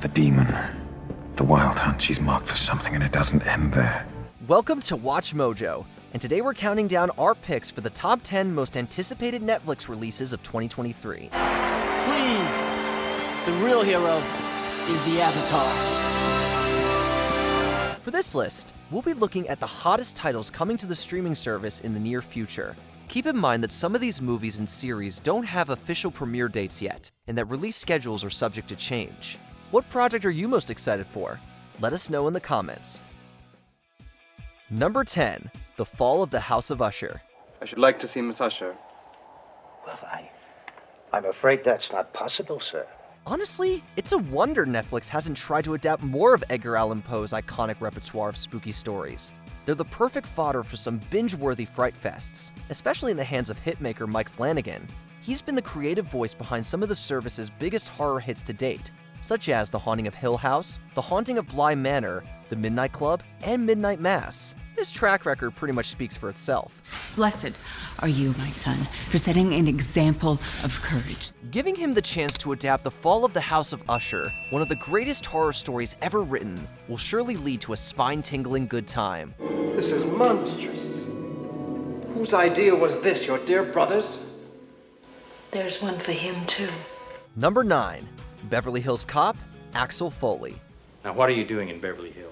The demon. The Wild Hunt. She's marked for something and it doesn't end there. Welcome to Watch Mojo, and today we're counting down our picks for the top 10 most anticipated Netflix releases of 2023. Please, the real hero is the Avatar. For this list, we'll be looking at the hottest titles coming to the streaming service in the near future. Keep in mind that some of these movies and series don't have official premiere dates yet, and that release schedules are subject to change. What project are you most excited for? Let us know in the comments. Number 10, The Fall of the House of Usher. I should like to see Miss Usher. Well, I'm afraid that's not possible, sir. Honestly, it's a wonder Netflix hasn't tried to adapt more of Edgar Allan Poe's iconic repertoire of spooky stories. They're the perfect fodder for some binge-worthy fright fests, especially in the hands of hitmaker Mike Flanagan. He's been the creative voice behind some of the service's biggest horror hits to date, such as The Haunting of Hill House, The Haunting of Bly Manor, The Midnight Club, and Midnight Mass. His track record pretty much speaks for itself. Blessed are you, my son, for setting an example of courage. Giving him the chance to adapt The Fall of the House of Usher, one of the greatest horror stories ever written, will surely lead to a spine-tingling good time. This is monstrous. Whose idea was this, your dear brother's? There's one for him, too. Number 9, Beverly Hills Cop, Axel Foley. Now, what are you doing in Beverly Hills?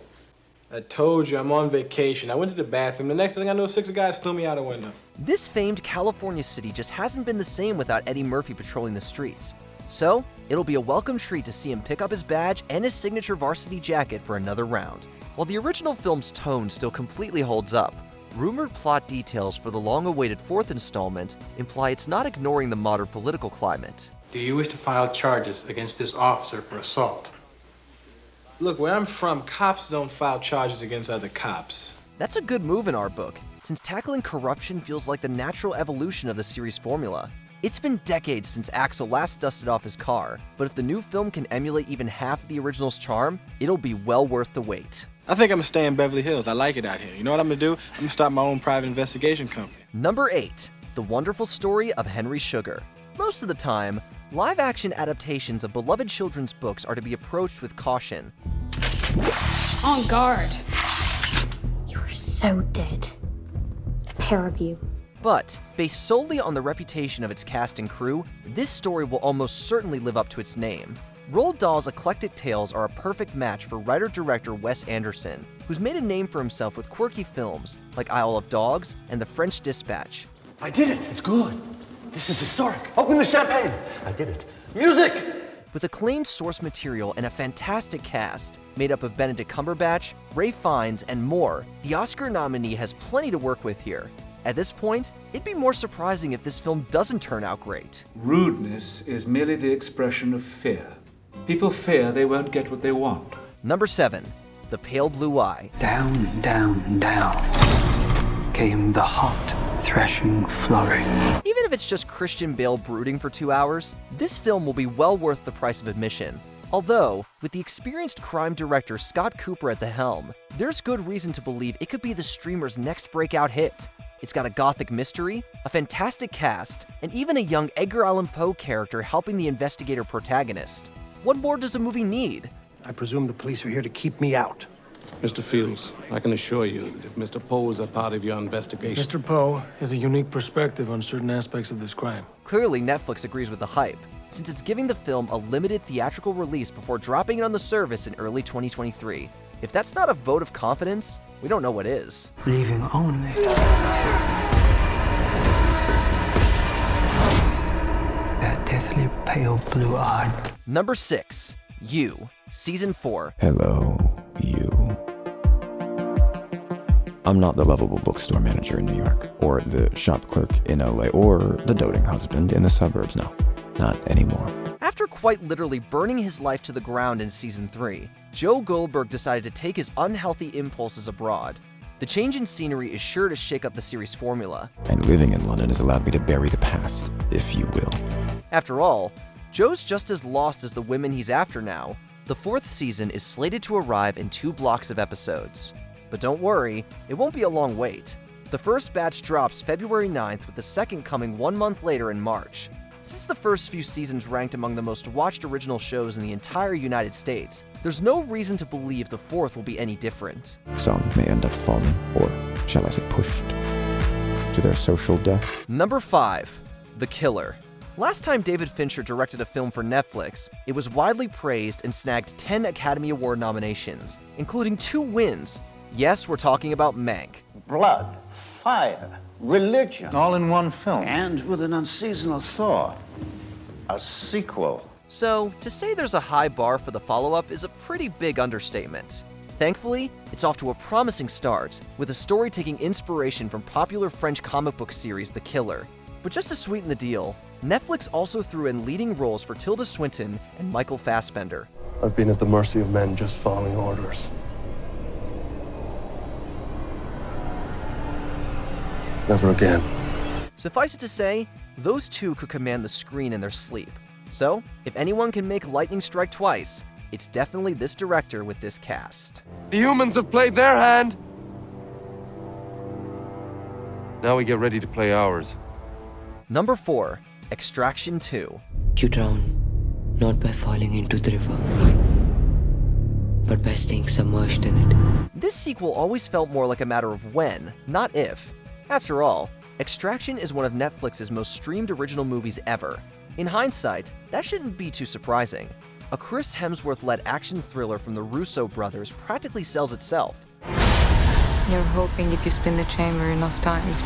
I told you, I'm on vacation. I went to the bathroom. The next thing I know, 6 guys threw me out a window. This famed California city just hasn't been the same without Eddie Murphy patrolling the streets. So, it'll be a welcome treat to see him pick up his badge and his signature varsity jacket for another round. While the original film's tone still completely holds up, rumored plot details for the long-awaited fourth installment imply it's not ignoring the modern political climate. Do you wish to file charges against this officer for assault? Look, where I'm from, cops don't file charges against other cops. That's a good move in our book, since tackling corruption feels like the natural evolution of the series' formula. It's been decades since Axel last dusted off his car, but if the new film can emulate even half the original's charm, it'll be well worth the wait. I think I'm gonna stay in Beverly Hills. I like it out here. You know what I'm gonna do? I'm gonna start my own private investigation company. Number 8, The Wonderful Story of Henry Sugar. Most of the time, live-action adaptations of beloved children's books are to be approached with caution. On guard. You're so dead. A pair of you. But, based solely on the reputation of its cast and crew, this story will almost certainly live up to its name. Roald Dahl's eclectic tales are a perfect match for writer-director Wes Anderson, who's made a name for himself with quirky films like Isle of Dogs and The French Dispatch. I did it! It's good! This is historic! Open the champagne! I did it! Music! With acclaimed source material and a fantastic cast made up of Benedict Cumberbatch, Ralph Fiennes, and more, the Oscar nominee has plenty to work with here. At this point, it'd be more surprising if this film doesn't turn out great. Rudeness is merely the expression of fear. People fear they won't get what they want. Number 7, The Pale Blue Eye. Down, down, down came the hot, threshing flurry. Even if it's just Christian Bale brooding for 2 hours, this film will be well worth the price of admission. Although, with the experienced crime director Scott Cooper at the helm, there's good reason to believe it could be the streamer's next breakout hit. It's got a gothic mystery, a fantastic cast, and even a young Edgar Allan Poe character helping the investigator protagonist. What more does a movie need? I presume the police are here to keep me out. Mr. Fields, I can assure you that if Mr. Poe is a part of your investigation... Mr. Poe has a unique perspective on certain aspects of this crime. Clearly, Netflix agrees with the hype, since it's giving the film a limited theatrical release before dropping it on the service in early 2023. If that's not a vote of confidence, we don't know what is. Leaving only that deathly pale blue-eyed. Number 6, You, Season 4. Hello, you. I'm not the lovable bookstore manager in New York, or the shop clerk in LA, or the doting husband in the suburbs. No, not anymore. After quite literally burning his life to the ground in Season 3, Joe Goldberg decided to take his unhealthy impulses abroad. The change in scenery is sure to shake up the series' formula. And living in London has allowed me to bury the past, if you will. After all, Joe's just as lost as the women he's after now. The 4th season is slated to arrive in 2 blocks of episodes. But don't worry, it won't be a long wait. The first batch drops February 9th, with the second coming 1 month later in March. Since the first few seasons ranked among the most watched original shows in the entire United States, there's no reason to believe the fourth will be any different. Some may end up falling, or shall I say pushed, to their social death. Number 5. The Killer. Last time David Fincher directed a film for Netflix, it was widely praised and snagged 10 Academy Award nominations, including 2 wins. Yes, we're talking about Mank. Blood, fire, religion, all in one film. And with an unseasonal thaw. A sequel. So, to say there's a high bar for the follow-up is a pretty big understatement. Thankfully, it's off to a promising start, with the story taking inspiration from popular French comic book series The Killer. But just to sweeten the deal, Netflix also threw in leading roles for Tilda Swinton and Michael Fassbender. I've been at the mercy of men just following orders. Never again. Suffice it to say, those two could command the screen in their sleep. So, if anyone can make lightning strike twice, it's definitely this director with this cast. The humans have played their hand. Now we get ready to play ours. Number 4. Extraction 2. You drown, not by falling into the river, but by staying submerged in it. This sequel always felt more like a matter of when, not if. After all, Extraction is one of Netflix's most streamed original movies ever. In hindsight, that shouldn't be too surprising. A Chris Hemsworth-led action thriller from the Russo brothers practically sells itself. You're hoping if you spin the chamber enough times,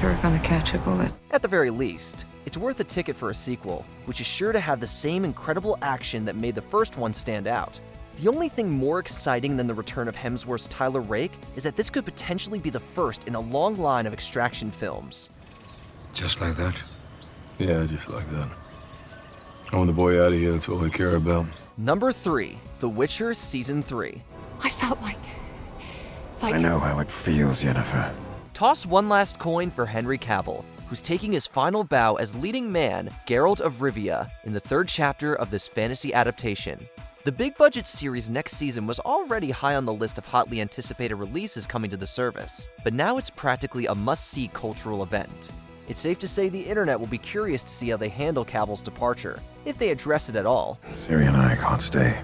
you're gonna catch a bullet. At the very least, it's worth a ticket for a sequel, which is sure to have the same incredible action that made the first one stand out. The only thing more exciting than the return of Hemsworth's Tyler Rake is that this could potentially be the first in a long line of Extraction films. Just like that? Yeah, just like that. I want the boy out of here, that's all I care about. Number 3. The Witcher Season 3. I felt like... I know how it feels, Yennefer. Toss one last coin for Henry Cavill, who's taking his final bow as leading man, Geralt of Rivia, in the 3rd chapter of this fantasy adaptation. The big-budget series next season was already high on the list of hotly anticipated releases coming to the service, but now it's practically a must-see cultural event. It's safe to say the internet will be curious to see how they handle Cavill's departure, if they address it at all. Ciri and I can't stay.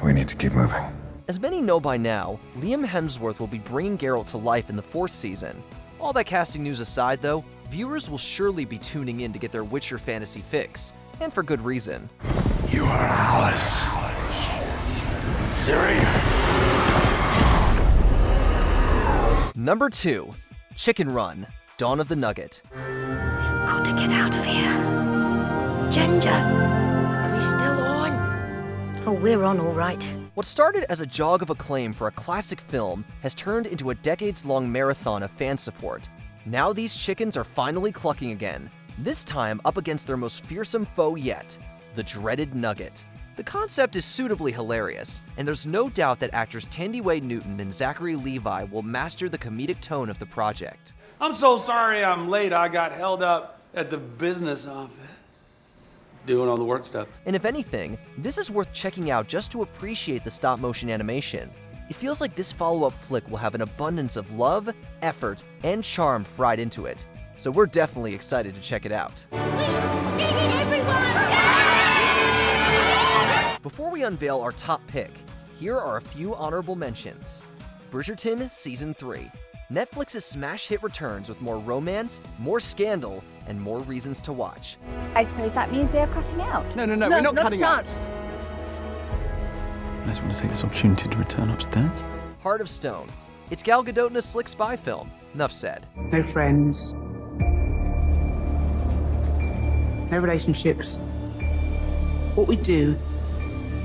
We need to keep moving. As many know by now, Liam Hemsworth will be bringing Geralt to life in the 4th season. All that casting news aside though, viewers will surely be tuning in to get their Witcher fantasy fix, and for good reason. You are ours. Ciri. Number 2. Chicken Run, Dawn of the Nugget. Got to get out of here. Ginger, are we still on? Oh, we're on all right. What started as a jog of acclaim for a classic film has turned into a decades-long marathon of fan support. Now these chickens are finally clucking again, this time up against their most fearsome foe yet, the dreaded Nugget. The concept is suitably hilarious, and there's no doubt that actors Tandy Wade-Newton and Zachary Levi will master the comedic tone of the project. I'm so sorry I'm late. I got held up at the business office doing all the work stuff. And if anything, this is worth checking out just to appreciate the stop-motion animation. It feels like this follow-up flick will have an abundance of love, effort, and charm fried into it. So we're definitely excited to check it out. Before we unveil our top pick, here are a few honorable mentions. Bridgerton Season 3. Netflix's smash hit returns with more romance, more scandal, and more reasons to watch. I suppose that means they are cutting out. No, we're not cutting out. I just want to take this opportunity to return upstairs. Heart of Stone. It's Gal Gadot in a slick spy film. Enough said. No friends. No relationships. What we do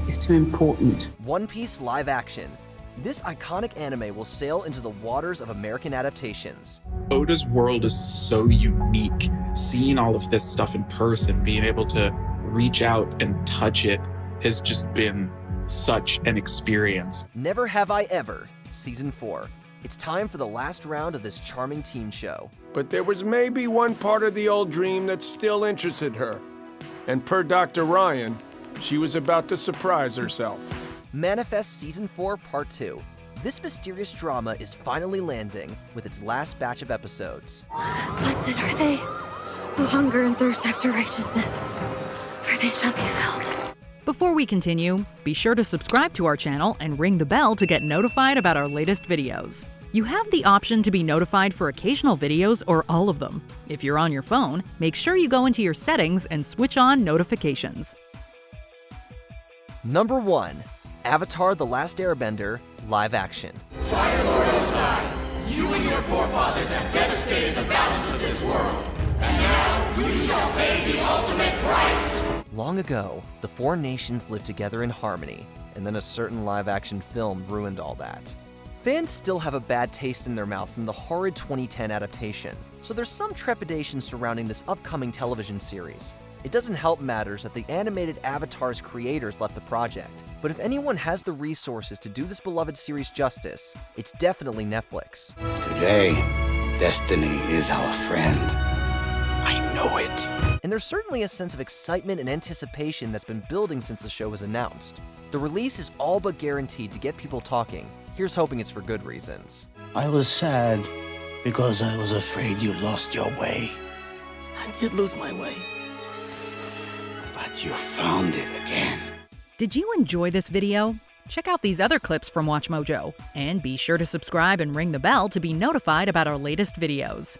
is too important. One Piece live action. This iconic anime will sail into the waters of American adaptations. Oda's world is so unique. Seeing all of this stuff in person, being able to reach out and touch it has just been such an experience. Never Have I Ever, Season 4. It's time for the last round of this charming teen show. But there was maybe one part of the old dream that still interested her. And per Dr. Ryan, she was about to surprise herself. Manifest Season 4 Part 2. This mysterious drama is finally landing with its last batch of episodes. Blessed are they who hunger and thirst after righteousness, for they shall be filled. Before we continue, be sure to subscribe to our channel and ring the bell to get notified about our latest videos. You have the option to be notified for occasional videos or all of them. If you're on your phone, make sure you go into your settings and switch on notifications. Number 1. Avatar: The Last Airbender live action. Fire Lord Ozai, you and your forefathers have devastated the balance of this world, and now you shall pay the ultimate price! Long ago, the 4 nations lived together in harmony, and then a certain live-action film ruined all that. Fans still have a bad taste in their mouth from the horrid 2010 adaptation, so there's some trepidation surrounding this upcoming television series. It doesn't help matters that the animated Avatar's creators left the project, but if anyone has the resources to do this beloved series justice, it's definitely Netflix. Today, destiny is our friend. I know it. And there's certainly a sense of excitement and anticipation that's been building since the show was announced. The release is all but guaranteed to get people talking. Here's hoping it's for good reasons. I was sad because I was afraid you lost your way. I did lose my way. But you found it again. Did you enjoy this video? Check out these other clips from WatchMojo, and be sure to subscribe and ring the bell to be notified about our latest videos.